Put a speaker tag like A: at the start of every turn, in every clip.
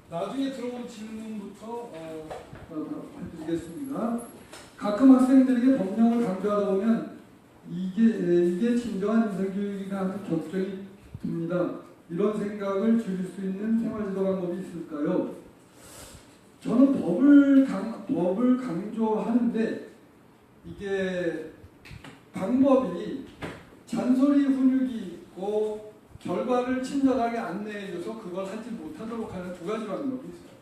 A: 나중에 들어온 질문부터 해드리겠습니다. 가끔 학생들에게 법령을 강조하다 보면 이게 진정한 인성교육이가 하는 걱정이 듭니다. 이런 생각을 줄일 수 있는 생활지도 방법이 있을까요? 저는 법을 강조하는데 이게 방법이 잔소리 훈육이 있고 결과를 친절하게 안내해줘서 그걸 하지 못하도록 하는 두 가지 방법이 있어요.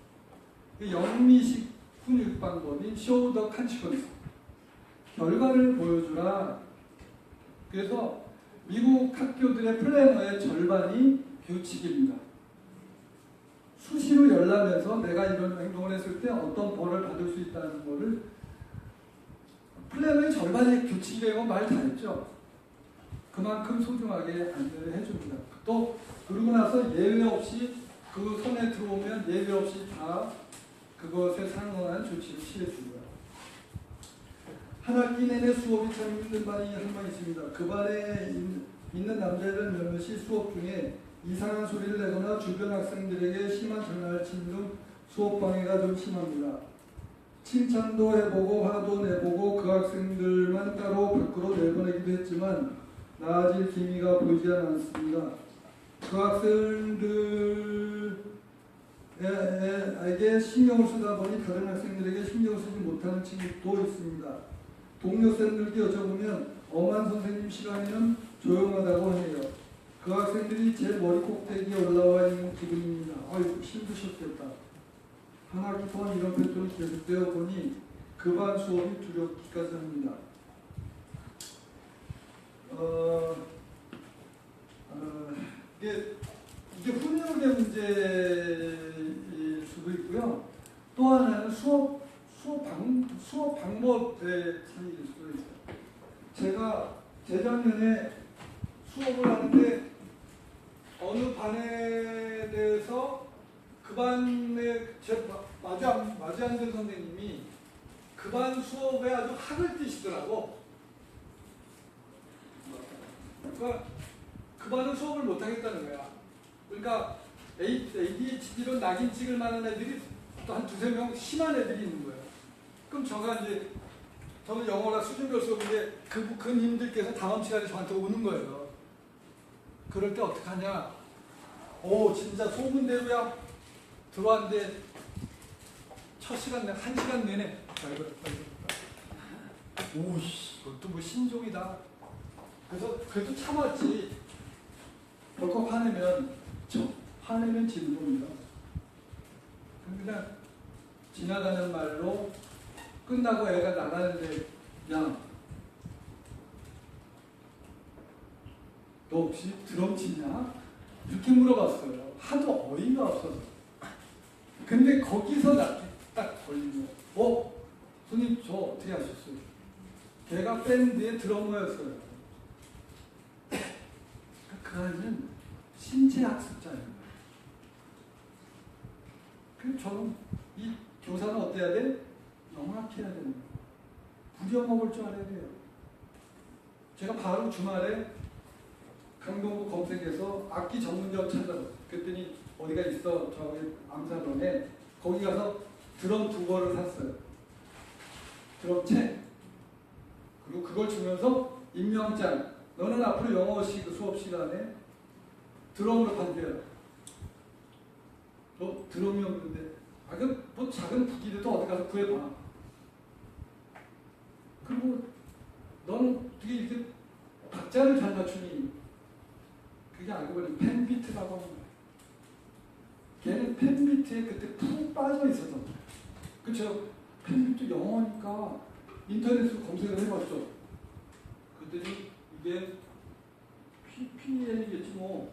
A: 영미식 훈육 방법인 show the consequence. 결과를 보여주라. 그래서 미국 학교들의 플래너의 절반이 규칙입니다. 수시로 열람해서 내가 이런 행동을 했을 때 어떤 벌을 받을 수 있다는 거를 플래너의 절반이 규칙이라고 말 다 했죠. 그만큼 소중하게 안내를 해줍니다. 또 그러고 나서 예외 없이 그 손에 들어오면 예외 없이 다 그것에 상응한 조치를 취해주고요. 한 학기 내내 수업이 참 힘든 반이 한 번 있습니다. 그 반에 있는 남자애들 몇몇이 수업 중에 이상한 소리를 내거나 주변 학생들에게 심한 장난을 치는 등 수업 방해가 좀 심합니다. 칭찬도 해보고 화도 내보고 그 학생들만 따로 밖으로 내보내기도 했지만 나아질 기미가 보이지 않습니다. 그 학생들에게 신경을 쓰다 보니 다른 학생들에게 신경을 쓰지 못하는 친구도 있습니다. 동료생들께 여쭤보면 엄한 선생님 시간에는 조용하다고 해요. 그 학생들이 제 머리 꼭대기에 올라와 있는 기분입니다. 아이고 힘드셨겠다. 한 학기 동안 이런 패턴이 계속되어 보니 그 반 수업이 두렵기까지 합니다. 이게 훈육의 문제일 수도 있고요. 또 하나는 수업 방법의 차이일 수도 있어요. 제가 재작년에 수업을 하는데 어느 반에 대해서 그 반에 마주 앉은 선생님이 그 반 수업에 아주 학을 띄시더라고. 그러니까 그 반은 수업을 못하겠다는 거야. 그러니까 ADHD로 낙인 찍을 만한 애들이 또 한 두세 명 심한 애들이 있는 거예요. 그럼 저는 영어나 수준별 수업인데 그님들께서 다음 시간에 저한테 오는 거예요. 그럴 때 어떻게 하냐? 오 진짜 소문대로야. 들어왔는데 첫 시간 내내 1시간 내내 오씨 그것도 뭐 신종이다. 그래서 그래도 참았지. 벌컥 화내면 지는 겁니다. 그냥 지나가는 말로 끝나고 애가 나가는데 야 너 혹시 드럼 치냐? 이렇게 물어봤어요. 하도 어이가 없어서. 근데 거기서 딱 걸리는 거예요. 손님 저 어떻게 하셨어요? 걔가 밴드의 드러머였어요. 그 아이는 신체학습자예요. 그럼 저는 이 교사는 어때야 돼? 영악해야 되는 거예요. 부려먹을 줄 알아야 돼요. 제가 바로 주말에 강동구 검색해서 악기 전문점 찾아봤어요. 그랬더니 어디가 있어? 저기 암사동에. 거기 가서 드럼 2벌을 샀어요. 드럼 책. 그리고 그걸 주면서 임명장. 너는 앞으로 영어 수업 시간에 드럼으로 반대요. 너 드럼이 없는데. 뭐 작은 북이라도 어디 가서 구해봐. 그리고 너는 어떻게 이렇게 박자를 잘 맞추니? 그게 알고 보니 펜비트라고 하는 거예요. 걔는 펜비트에 그때 푹 빠져 있어서. 그쵸? 펜비트 영어니까 인터넷으로 검색을 해봤죠. 그랬더니 이게 PPN이겠지 뭐.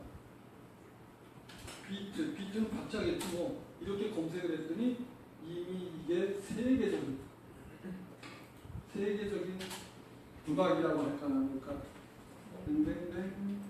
A: 비트는 박자겠지 뭐. 이렇게 검색을 했더니 이미 이게 세계적인 음악이라고 할까 그러니까 뱅뱅뱅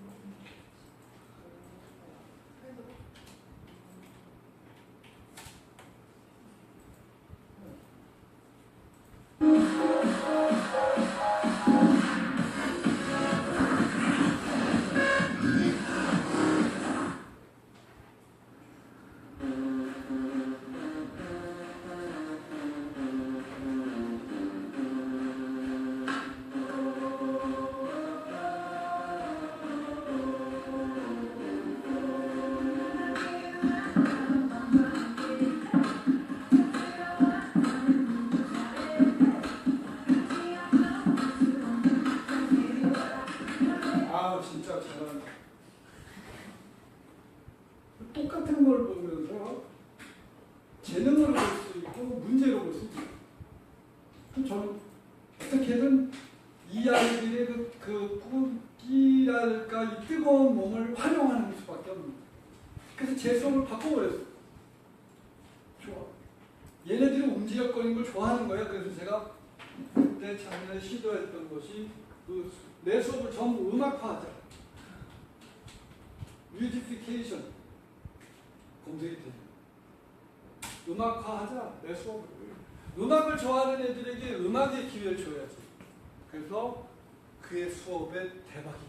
A: 재능을 보면서 재능으로 볼 수 있고 문제로 볼 수 있죠. 저는 어떻게든 이 아이들의 그 꿈기랄까 이 뜨거운 몸을 활용하는 수밖에 없는 거예요. 그래서 제 수업을 바꿔버렸어요. 좋아. 얘네들이 움직여거리는 걸 좋아하는 거예요. 그래서 제가 그때 작년에 시도했던 것이 내 수업을 전부 음악화하자. 뮤지피케이션 검색이 돼요. 음악화하자. 내 수업을. 음악을 좋아하는 애들에게 음악의 기회를 줘야지. 그래서 그의 수업에 대박이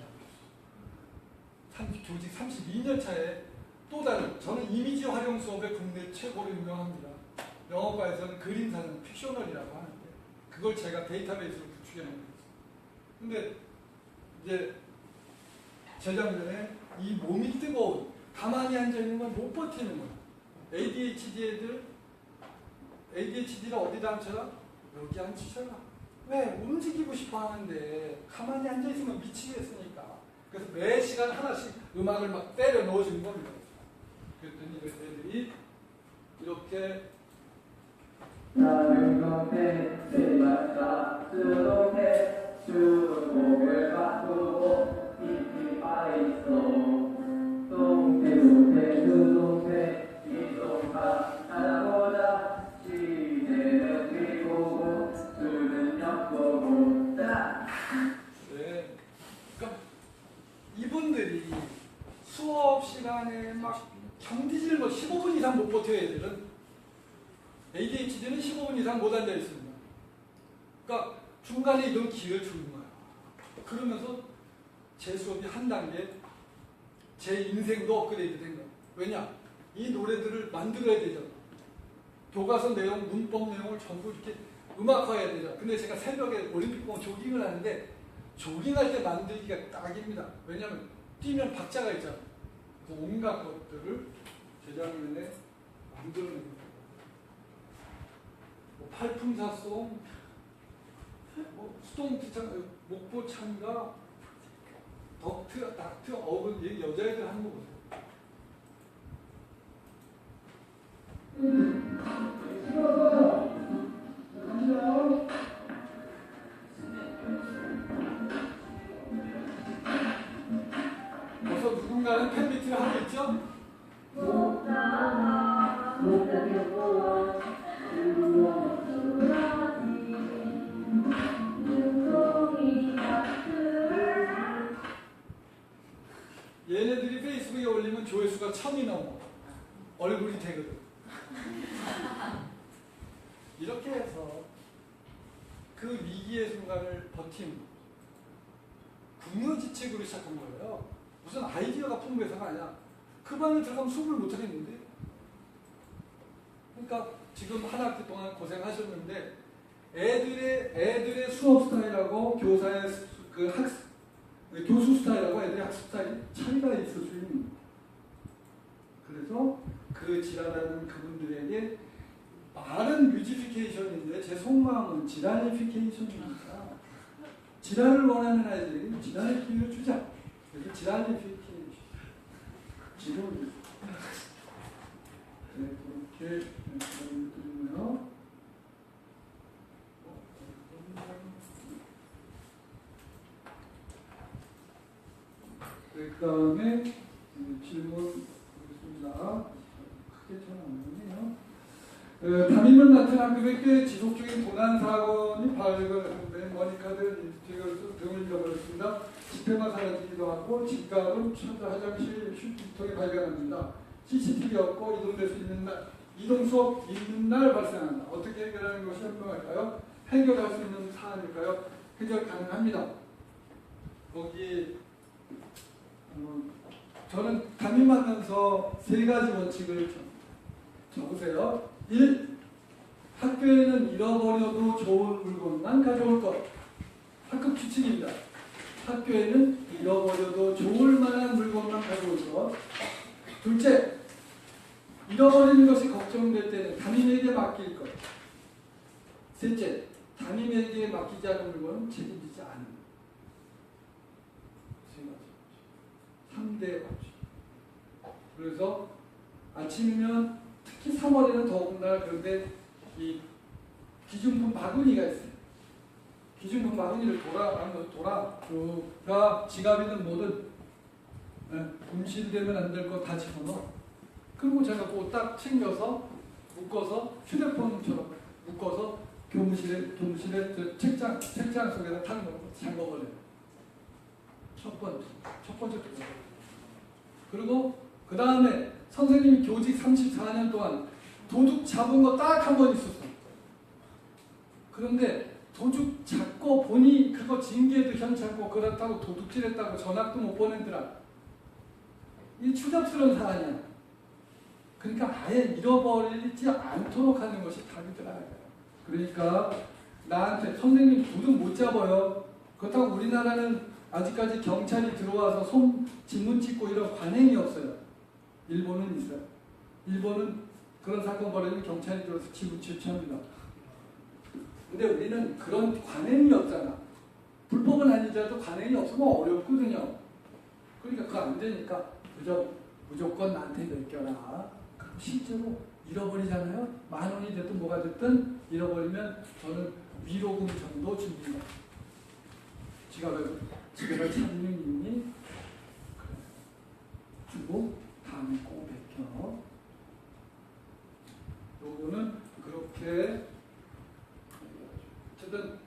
A: 나고 조직 32년 차에 또 다른 저는 이미지 활용 수업에 국내 최고로 유명합니다. 영어과에서는 그림사는 픽셔널이라고 하는데 그걸 제가 데이터베이스로 구축해 놓은 거예요. 근데 이제 재작년에 이 몸이 뜨거운 가만히 앉아 있는 건 못 버티는 거예요. ADHD 애들 ADHD를 어디다 앉혀라? 여기 앉히셔라. 왜? 움직이고 싶어 하는데 가만히 앉아 있으면 미치겠으니까. 그래서 매 시간 하나씩 음악을 막 때려 넣어주는 겁니다. 그랬더니 애들이 이렇게 나는 겉에 세마다 수록해 주목을 받고 깊이 빠있어 동태동태 두동태 이동파 하나보다 시대는 비보고 술은 엿보고 딱. 네. 그러니까 이분들이 수업 시간에 막 견디질 뭐 15분 이상 못 버텨야 애들은 ADHD는 15분 이상 못 앉아 있습니다. 그러니까 중간에 이런 기회를 주는 거예요. 그러면서 제 수업이 한 단계 제 인생도 업그레이드 된 거예요. 왜냐? 이 노래들을 만들어야 되잖아. 교과서 내용, 문법 내용을 전부 이렇게 음악화해야 되잖아. 근데 제가 새벽에 올림픽공원 조깅을 하는데 조깅할 때 만들기가 딱입니다. 왜냐하면 뛰면 박자가 있잖아. 그래서 온갖 것들을 재작년에 만들어낸 거예요. 팔품사송, 수동기창, 목보창가, 덕트, 닥트, 어근, 여자애들 하는 거 보세요. 벌써 누군가는 팬미팅을 하고 있죠? 얘네들이 페이스북에 올리면 조회수가 1000이 넘어. 얼굴이 되거든. 이렇게 해서 그 위기의 순간을 버틴 궁여지책으로 시작한 거예요. 무슨 아이디어가 풍부해서가 아니야. 그 반을 들어가면 수업을 못 하겠는데. 그러니까 지금 한 학기 동안 고생하셨는데 애들의 수업 스타일하고 교사의 교수 스타일하고 애들의 학습 스타일이 차이가 있을 수 있는. 그래서 그 지랄하는 그분들에게 말은 뮤지피케이션인데 제 속마음은 지랄리피케이션입니다. 지랄을 원하는 아이들에게 지랄의 기회를 주자. 그래서 지랄리피케이션. 지금 네, 그렇게 드리고요. 그 다음에 질문 보겠습니다. 크게 잘 안 나오네요. 담임을 맡은 학급의 꽤 지속적인 도난 사건이 발생하는데 머니카드, 인스티걸 등을 잃어버렸습니다. 지폐가 사라지기도 하고 집값은 화장실 슈팅통에 발견합니다. CCTV 없고 이동될 수 있는 날, 이동 수업 있는 날 발생한다. 어떻게 해결하는 것이 현명할까요? 해결할 수 있는 사안일까요? 해결 가능합니다. 거기 저는 담임하면서 3가지 원칙을 적으세요. 1. 학교에는 잃어버려도 좋은 물건만 가져올 것. 학급 규칙입니다. 학교에는 잃어버려도 좋을 만한 물건만 가져올 것. 둘째, 잃어버리는 것이 걱정될 때는 담임에게 맡길 것. 셋째, 담임에게 맡기지 않은 물건은 책임지지 않는 것. 3대 원칙. 그래서 아침이면 특히 3월에는 더군다나 그런데 이 기준품 바구니가 있어요. 기준품 바구니를 돌아가 지갑이든 뭐든 분실되면 안 될 거 다 집어넣어. 그리고 제가 그거 딱 챙겨서 묶어서 휴대폰처럼 묶어서 교무실에 저 책장 속에다 탁 넣고 잠궈버려요. 첫 번째 그거. 그리고 그 다음에 선생님이 교직 34년 동안 도둑 잡은 거 딱 한 번 있었어. 그런데 도둑 잡고 보니 그거 징계도 현찮고 그렇다고 도둑질했다고 전학도 못 보내더라. 이 추잡스러운 사안이야. 그러니까 아예 잃어버리지 않도록 하는 것이 답이더라. 그러니까 나한테 선생님 도둑 못 잡아요. 그렇다고 우리나라는 아직까지 경찰이 들어와서 지문 찍고 이런 관행이 없어요. 일본은 있어요. 일본은 그런 사건 벌어지면 경찰이 들어와서 지문 채취합니다. 근데 우리는 그런 관행이 없잖아. 불법은 아니더라도 관행이 없으면 어렵거든요. 그러니까 그거 안 되니까 무조건 나한테 맡겨라. 그럼 실제로 잃어버리잖아요. 10,000원이 됐든 뭐가 됐든 잃어버리면 저는 위로금 정도 줍니다. 지갑을 찾는 이유니 주고 다음에 꼭 맡겨. 요거는 그렇게 어쨌든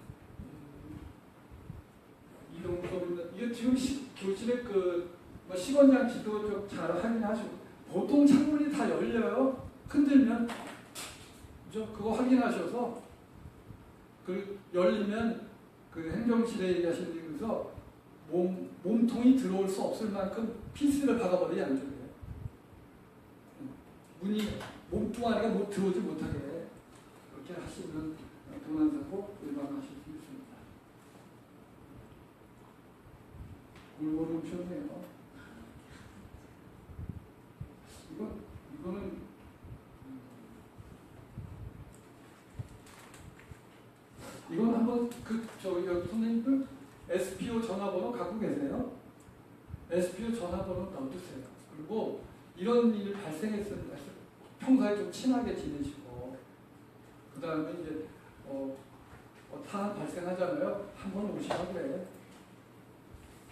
A: 이동섭입니다. 이게 지금 교실에 시건장 지도 좀 잘 확인하시고 보통 창문이 다 열려요. 흔들면 그거 확인하셔서 열리면 그 행정실에 얘기하시면서 몸통이 들어올 수 없을 만큼 피스를 박아버려요. 안쪽에 문이 몸뚱아리가 들어오지 못하게 그렇게 하시면 도난사고 예방하실 수 있습니다. 골고루 오셨네요. 이거는 이건 한번 여기 선생님들 SPO 전화번호 갖고 계세요? SPO 전화번호 넣어두세요. 그리고 이런 일이 발생했을 때 평소에 좀 친하게 지내시고 그 다음에 이제 사안 발생하잖아요. 한번 오시라고 그래.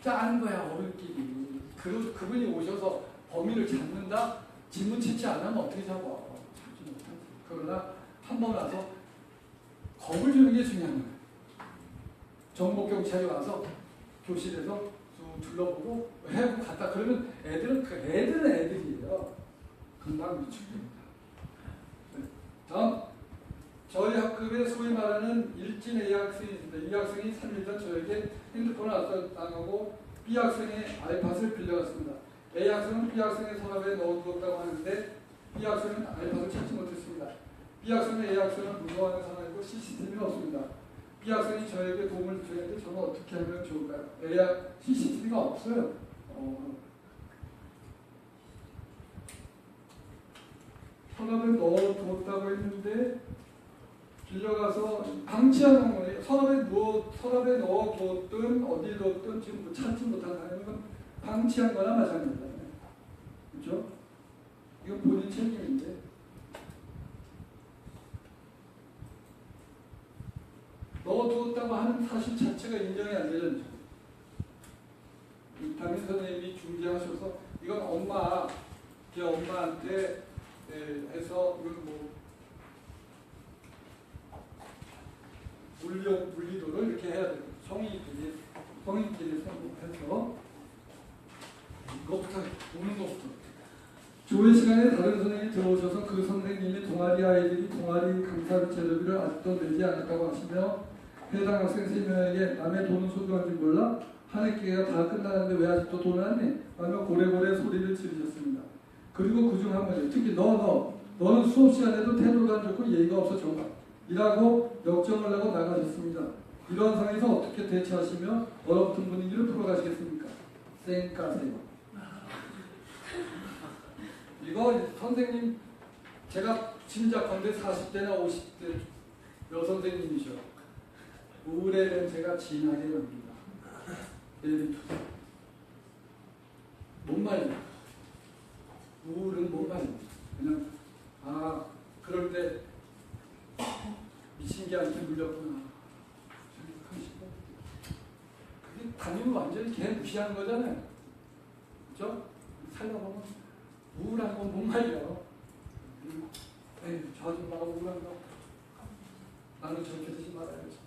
A: 짠 거야 어른끼리. 그분이 오셔서 범인을 잡는다? 지문 채취 안 하면 어떻게 잡아? 잡지 못하지. 그러나 한 번 와서 겁을 주는 게 중요한 거예요. 정보경찰이 와서 교실에서 쭉 둘러보고 해고 갔다 그러면 애들은 애들이에요. 금방 위축됩니다. 네. 다음 저희 학급에 소위 말하는 일진 A 학생이 있습니다. 이 학생이 3일 전 저에게 핸드폰을 압수당하고 B 학생의 아이팟을 빌려갔습니다. A 학생은 B 학생의 서랍에 넣어두었다고 하는데 B 학생은 아이팟을 찾지 못했습니다. B 학생은 A 학생을 무서워하는 상황이고 CCTV는 없습니다. B 학생이 저에게 도움을 주는데 저는 어떻게 하면 좋을까요? CCTV가 없어요. 서랍에 넣어두었다고 했는데 빌려가서 방치하는 거예요. 서랍에 넣어두었든 어디에 뒀든 지금 찾지 못한 사람은 방치한 거나 마찬가지잖아요. 그렇죠? 이건 본인 책임인데. 넣어두었다고 하는 사실 자체가 인정이 안 되죠. 담임 선생님이 중재하셔서 이건 엄마한테 해서 이건 물리도를 이렇게 해야 돼요. 성인끼리 해서 이것부터 오는 것부터. 조회 시간에 다른 선생님이 들어오셔서 그 선생님이 동아리 아이들이 동아리 강사 재료비를 아직도 내지 않았다고 하시며 해당 학생 3명에게 남의 돈은 소중한 줄 몰라? 한 학기가 다 끝나는데 왜 아직도 돈을 안 내? 라며 고래고래 소리를 지르셨습니다. 그리고 그중 한 분이 특히 너는 수업 시간에도 태도가 안 좋고 예의가 없어 정말 이라고 역정을 하고 나가셨습니다. 이런 상황에서 어떻게 대처하시며 얼어붙은 분위기를 풀어가시겠습니까? 쌩까세요. 이거 선생님 제가 진짜 건대 40대나 50대 여선생님이셔. 우울에는 제가 진하게 납니다. 못 말려. 우울은 못 말려. 그냥 그럴 때 미친 개한테 물렸구나 생각하시고, 그게 담임은 완전히 걔 무시하는 거잖아요. 그죠? 살다보면 우울한 건 못 말려. 에이, 저 아줌마가 우울한가? 나는 저렇게 되지 말아야지.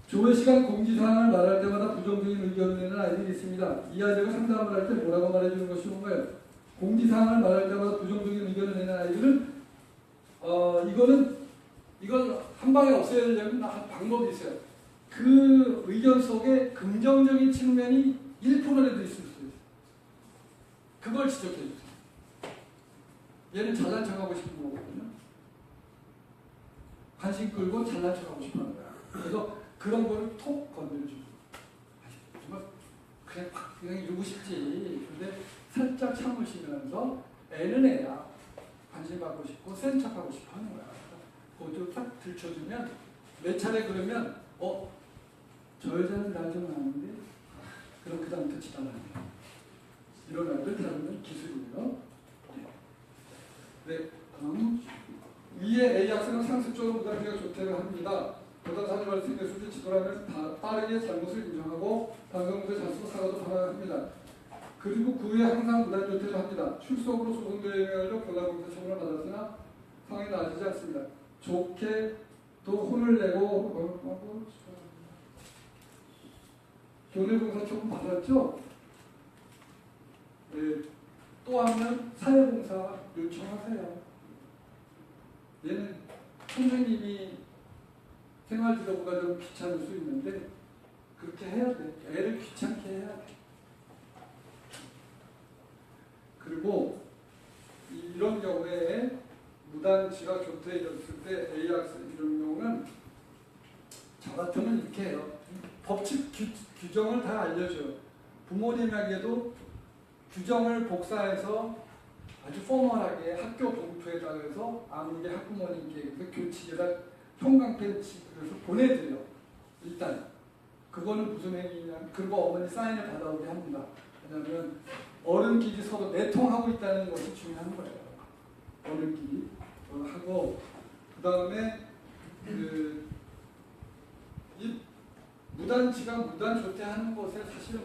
A: 조회 시간 공지사항을 말할 때마다 부정적인 의견을 내는 아이들이 있습니다. 이 아이들과 상담을 할 때 뭐라고 말해주는 것이 좋은가요? 공지사항을 말할 때마다 부정적인 의견을 내는 아이들은 이걸 한 방에 없애야 되려면 방법이 있어요. 그 의견 속에 긍정적인 측면이 1%라도 있을 수 있어요. 그걸 지적해 주세요. 얘는 잘난 척하고 싶은 거거든요. 관심 끌고 잘난 척하고 싶어 하는 거야. 그래서 그런 거를 톡 건드려주고, 정말 그냥 이러고 싶지. 근데 살짝 참으시면서 애는 애야. 관심 받고 싶고 센 척하고 싶어 하는 거야. 그것도 딱 들춰주면 몇 차례 그러면 저 여자는 날 좀 아는데 그럼 그 다음 터치 달라요. 이런 아이들 다루는 기술이고요. 네, 위에 A 학생은 상습적으로 무단기가 조퇴를 합니다. 보다 자주 발생됐을 때 지도라면 빠르게 잘못을 인정하고 방송부의 잘못 사과도 바랍니다. 그리고 그 후에 항상 무단 조퇴를 합니다. 출석으로 소송대행하려 골라공사 처분을 받았으나 상황이 나아지지 않습니다. 좋게 또 혼을 내고 교내봉사 처분 받았죠? 네, 또 하면 사회봉사 요청하세요. 얘는 선생님이 생활지도부가 좀 귀찮을 수 있는데 그렇게 해야 돼. 애를 귀찮게 해야 돼. 그리고 이런 경우에 무단 지각 조퇴에 이르렀을 때 A 학생 이런 경우는 저 같으면 이렇게 해요. 법칙 규정을 다 알려줘요. 부모님에게도 규정을 복사해서 아주 포멀하게 학교 봉투에다가 해서 아무개 학부모님께 교칙에다 형광펜치 그래서 보내드려. 일단 그거는 무슨 행위냐면 그리고 어머니 사인을 받아오게 합니다. 왜냐하면 어른끼리 서로 내통하고 있다는 것이 중요한 거예요. 어른끼리 하고 그 다음에 이 무단 지각, 무단 조퇴하는 것에 사실은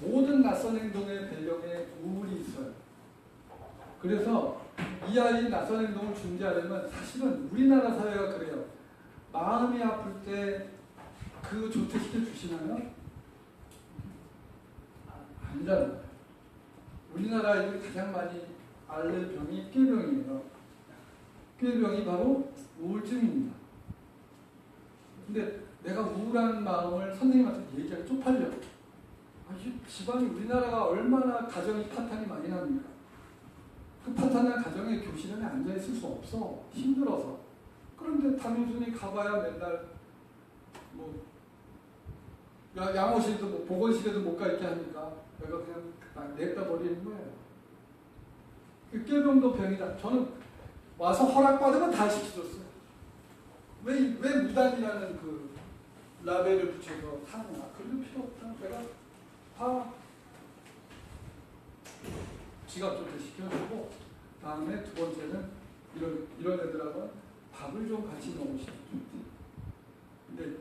A: 모든 낯선 행동의 배경에 우울이 있어요. 그래서 이 아이 낯선 행동을 중지하려면 사실은 우리나라 사회가 그래요. 마음이 아플 때 그 조퇴시켜 주시나요? 아니잖아요. 우리나라 아이들이 가장 많이 앓는 병이 꾀병이에요. 꾀병이 바로 우울증입니다. 근데 내가 우울한 마음을 선생님한테 얘기하기 쪽팔려. 집안이 우리나라가 얼마나 가정이 파탄이 많이 납니까? 그 파탄난 가정에 교실에 앉아있을 수 없어. 힘들어서. 그런데 담임순이 가봐야 맨날 양호실도 보건실에도 못 가 있게 하니까 내가 그냥 냅다 버리는 거예요. 그 꾀병도 병이다. 저는 와서 허락받으면 다 시켜줬어요. 왜 무단이라는 그 라벨을 붙여서 하느냐. 그럴 필요 없다. 내가 다 지각 조퇴 시켜주고 다음에 두 번째는 이런 애들하고 밥을 좀 같이 먹으시면 좋대. 근데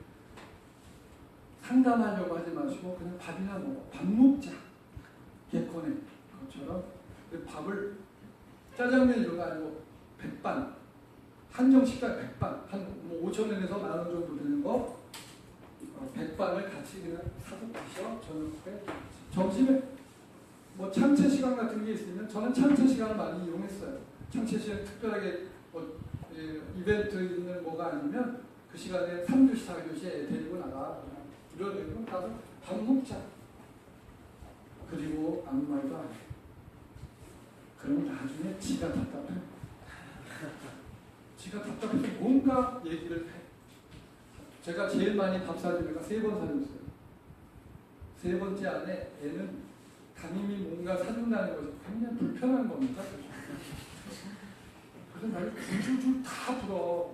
A: 상담하려고 하지 마시고 그냥 밥이나 먹어. 밥 먹자. 개콘에 것처럼 밥을 짜장면 이런 거 아니고 백반 한정 식당 백반 한 5,000원에서 10,000원 정도 되는 거 백반을 같이 그냥 사서 드셔. 저녁에 점심에 참채 시간 같은 게 있으면 저는 참채 시간을 많이 이용했어요. 참채 시간 특별하게 이벤트 있는 뭐가 아니면 그 시간에 3교시 4교시에 데리고 나가. 이런 애들은 가서 밥 먹자. 그리고 아무 말도 안 해. 그러면 나중에 지가 답답해. 지가 답답해서 뭔가 얘기를 해. 제가 제일 많이 밥 사준 애가 3번 사줬어요. 3번째 안에 애는 담임이 뭔가 사준다는 것이 굉장히 불편한 겁니다. 그래서 날 줄줄줄 다 불어.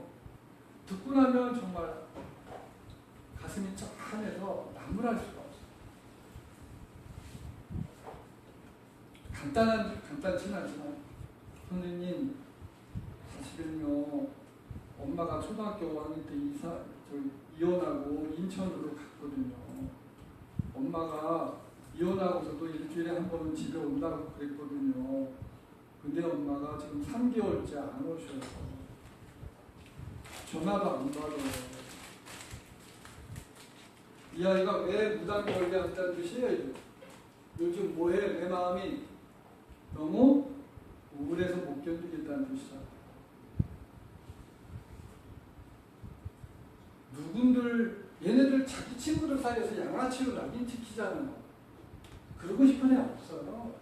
A: 듣고 나면 정말 가슴이 쩍하면서 나무랄 수가 없어요. 간단치는 않지만 선생님 사실은요 엄마가 초등학교 5학년 때 이혼하고 인천으로 갔거든요. 엄마가 이혼하고서도 일주일에 한 번은 집에 온다고 그랬거든요. 근데 엄마가 지금 3개월째 안 오셔요. 전화도 안 받아요. 이 아이가 왜 무단결 한다는 뜻이에요? 요즘 뭐해? 내 마음이 너무 우울해서 못 견디겠다는 뜻이잖아. 누군들 얘네들 자기 친구들 사이에서 양아치로 낙인 찍히잖아요. 그러고 싶은 애 없어요.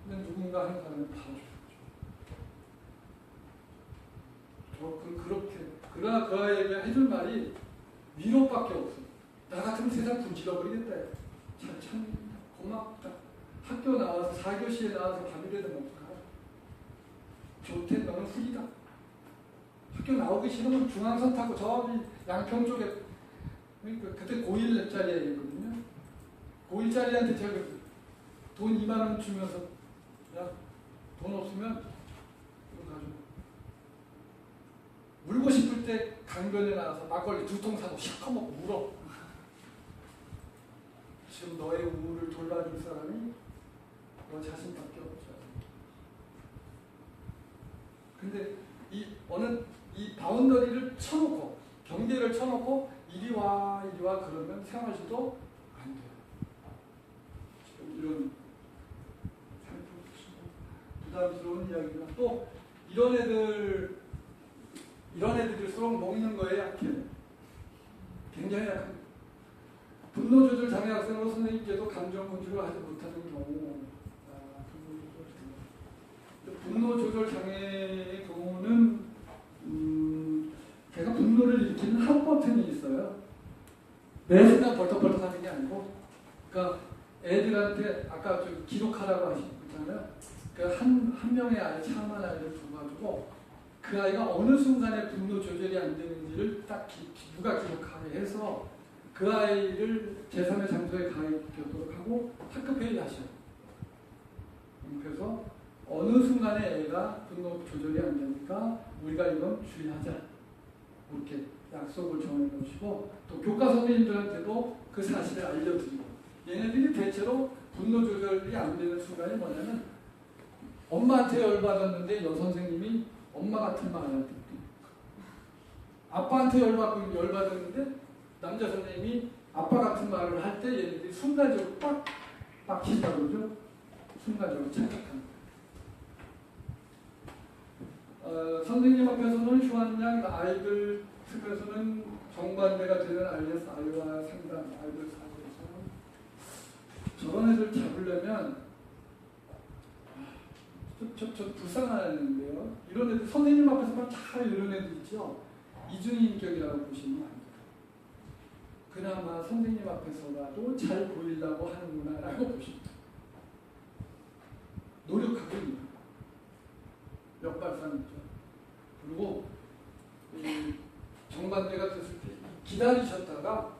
A: 근데 누군가 하는 사람은 봐줘야죠. 그렇게 그러나 그 아이에게 해줄 말이 위로밖에 없어요. 나 같으면 세상 불질러버리겠다. 참 고맙다. 학교 나와서 4교시에 나와서 밥이라도 먹을까? 좋대. 너는 후리다. 학교 나오기 싫으면 중앙선 타고 저기 양평 쪽에 그때 고1짜리 애거든요. 고1짜리한테 제가 돈 2만 원 주면서 야 돈 없으면 이거 가지고 울고 싶을 때 강변에 나와서 막걸리 2통 사고 시커멓고 울어. 지금 너의 우울을 돌봐줄 사람이 너 자신밖에 없죠. 근데 이 바운더리를 쳐놓고 경계를 쳐놓고 이리 와 그러면 생활지도 안 돼요. 지금 이런 부담스러운 이야기가 또 이런 애들일수록 먹는 거에 약해요. 굉장히 약합니다. 분노 조절 장애 학생으로 선생님께도 감정 컨트롤을 하지 못하는 경우, 분노 조절 장애의 경우는 걔가 분노를 일으키는 한 버튼이 있어요. 매 순간 벌떡벌떡 하는 게 아니고, 그러니까 애들한테 아까 좀 기록하라고 하셨잖아요. 그러니까 한 명의 아이, 참한 아이를 두가지고 그 아이가 어느 순간에 분노 조절이 안 되는지를 딱 누가 기록하게 해서 그 아이를 제3의 장소에 가입되도록 하고 학급회의 하셔요. 그래서 어느 순간에 애가 분노 조절이 안 되니까 우리가 이건 주의하자. 이렇게 약속을 정해놓으시고 또 교과 선생님들한테도 그 사실을 알려드리고 얘네들이 대체로 분노 조절이 안 되는 순간이 뭐냐면 엄마한테 열받았는데 여선생님이 엄마 같은 말을 할 때 아빠한테 열받았는데 남자 선생님이 아빠 같은 말을 할 때 얘네들이 순간적으로 빡 빡친다고 그러죠. 순간적으로 착각합니다. 선생님 앞에서는 휴환양 아이들 측에서는 정반대가 되는 아이와 상담 아이들 사이에서는 저런 애들 잡으려면 저 불쌍한데요. 이런 애들 선생님 앞에서만 잘 이런 애들 있죠. 이중인격이라고 보시면 안 돼요. 그나마 선생님 앞에서라도 잘 보이려고 하는구나라고 보시면 돼요. 노력하고 있는 역발상이죠. 그리고 정반대가 됐을 때 기다리셨다가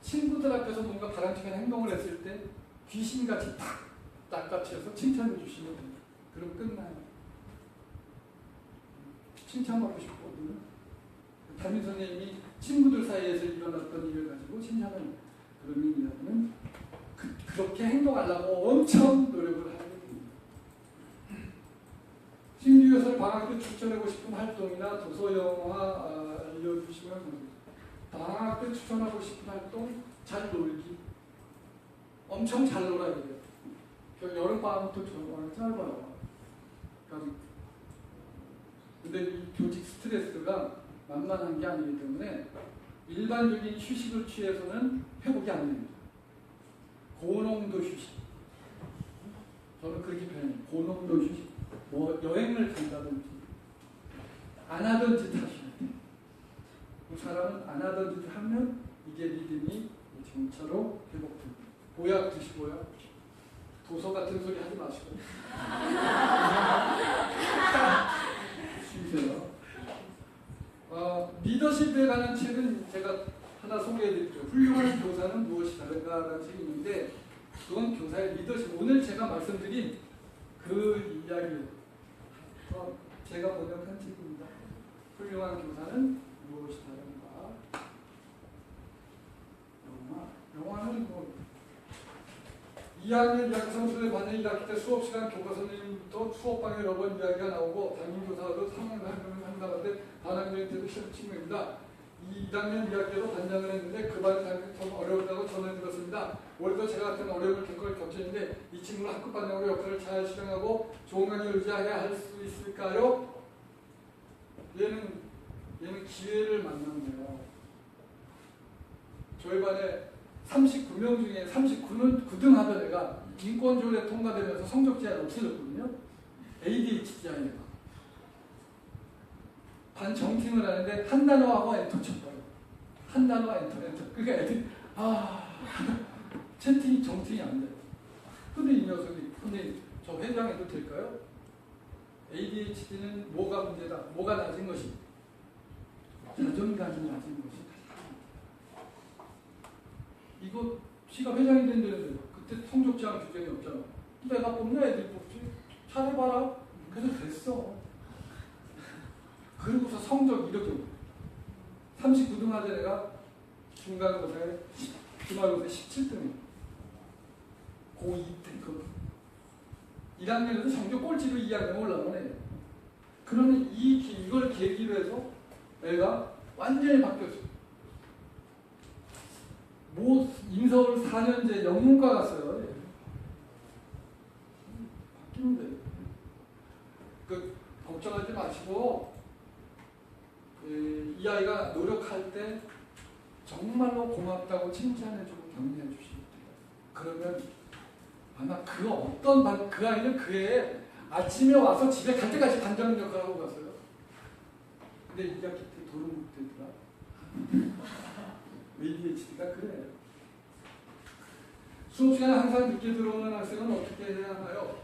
A: 친구들 앞에서 뭔가 바람직한 행동을 했을 때 귀신같이 탁 낚아채서 칭찬해 주시면 됩니다. 그럼 끝나요. 칭찬받고 싶거든요. 담임 선생님이 친구들 사이에서 일어났던 일을 가지고 칭찬을 그런 이야기는 그렇게 행동하려고 엄청 노력을 하는 겁니다. 신규교사를 방학 때 추천하고 싶은 활동이나 도서 영화 알려주시면 됩니다. 방학 때 추천하고 싶은 활동 잘 놀기. 엄청 잘 놀아야 돼요. 여름방학부터 정말 짧아요. 근데 이 교직 스트레스가 만만한 게 아니기 때문에 일반적인 휴식을 취해서는 회복이 안 됩니다. 고농도 휴식. 저는 그렇게 표현해요. 고농도 휴식. 뭐 여행을 간다든지 안 하던 짓 하셔야 돼요. 그 사람은 안 하던 짓을 하면 이게 리듬이 정차로 회복됩니다. 보약 드시고요. 도서 같은 소리 하지 마시고 쉬세요. 리더십에 관한 책은 제가 하나 소개해드릴게요. 훌륭한 교사는 무엇이 다른가라는 책이 있는데 그건 교사의 리더십. 오늘 제가 말씀드린 그 이야기예요. 제가 번역한 책입니다. 훌륭한 교사는 무엇이다인가. 영화는 뭐 2학년 2학기 성수들 반영 1학기 때 수업 시간 교과 선생님부터 수업방에 여러 번 이야기가 나오고 담임 교사도 상담하는데 반학년한테도 시험 친구입니다. 2학년 2학기에도 반장을 했는데 그 반이 좀 어려웠다고 전해 들었습니다. 올해도 제가 같은 어려움을 겪었는데 이 친구는 학급 반장으로 역할을 잘 수행하고 좋은 강의를 의지하게 할 수 있을까요? 얘는 기회를 만났네요. 저희 반에 39명 중에 39등 하던 애가 인권조례 통과되면서 성적 제한 없어졌거든요. ADHD 아이가. 반 정팅을 하는데 한 단어하고 엔터 쳤어요. 한 단어 엔터. 그러니까 애들이 채팅이 정팅이 안 돼요. 근데 이 녀석이 선생님 저 회장해도 될까요? ADHD는 뭐가 문제다. 뭐가 낮은 것이 자존감이 낮은 것이. 이거 시가 회장이 된다는데 그때 성적 제한 규정이 없잖아. 내가 뽑냐 애들이 뽑지. 잘해봐라. 그래서 됐어. 그리고서 성적 이렇게 39등 하던 애가 중간고사에 기말고사에 17등이야. 고2 때 그 1학년에도 성적 꼴찌로 2학년 올라오네. 그러면 이걸 계기로 해서 애가 완전히 바뀌었어. 인서울 4년제 영문과 갔어요. 바뀌면 돼요. 걱정하지 마시고 이 아이가 노력할 때 정말로 고맙다고 칭찬해주고 격려해 주시면 돼요. 그러면 아마 그 아이는 그 해에 아침에 와서 집에 갈 때까지 반장 역할을 하고 갔어요. 근데 2학기 때 도루묵 되더라. ADHD가 그래. 수업 시간에 항상 늦게 들어오는 학생은 어떻게 해야 하나요?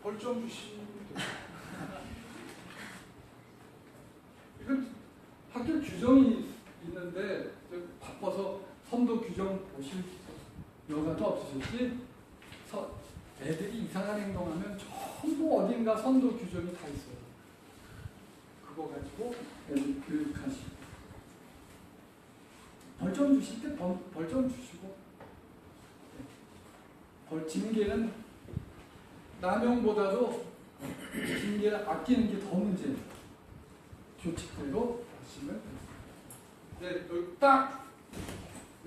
A: 벌 좀 주시면 돼요. 이건 학교 규정이 있는데 바빠서 선도 규정 보실 여가도 없으셨지? 애들이 이상한 행동하면 전부 어딘가 선도 규정이 다 있어요. 그거 가지고 애들 교육하시고 벌점 주실 때 벌점 주시고 징계는 남용보다도 징계를 아끼는 게 더 문제예요. 규칙대로 하시면 됩니다. 네,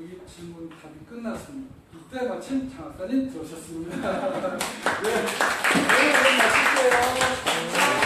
A: 여기 질문 답이 끝났습니다. 이때 마침 장학사님 들어오셨습니다. 네, 마칠게요.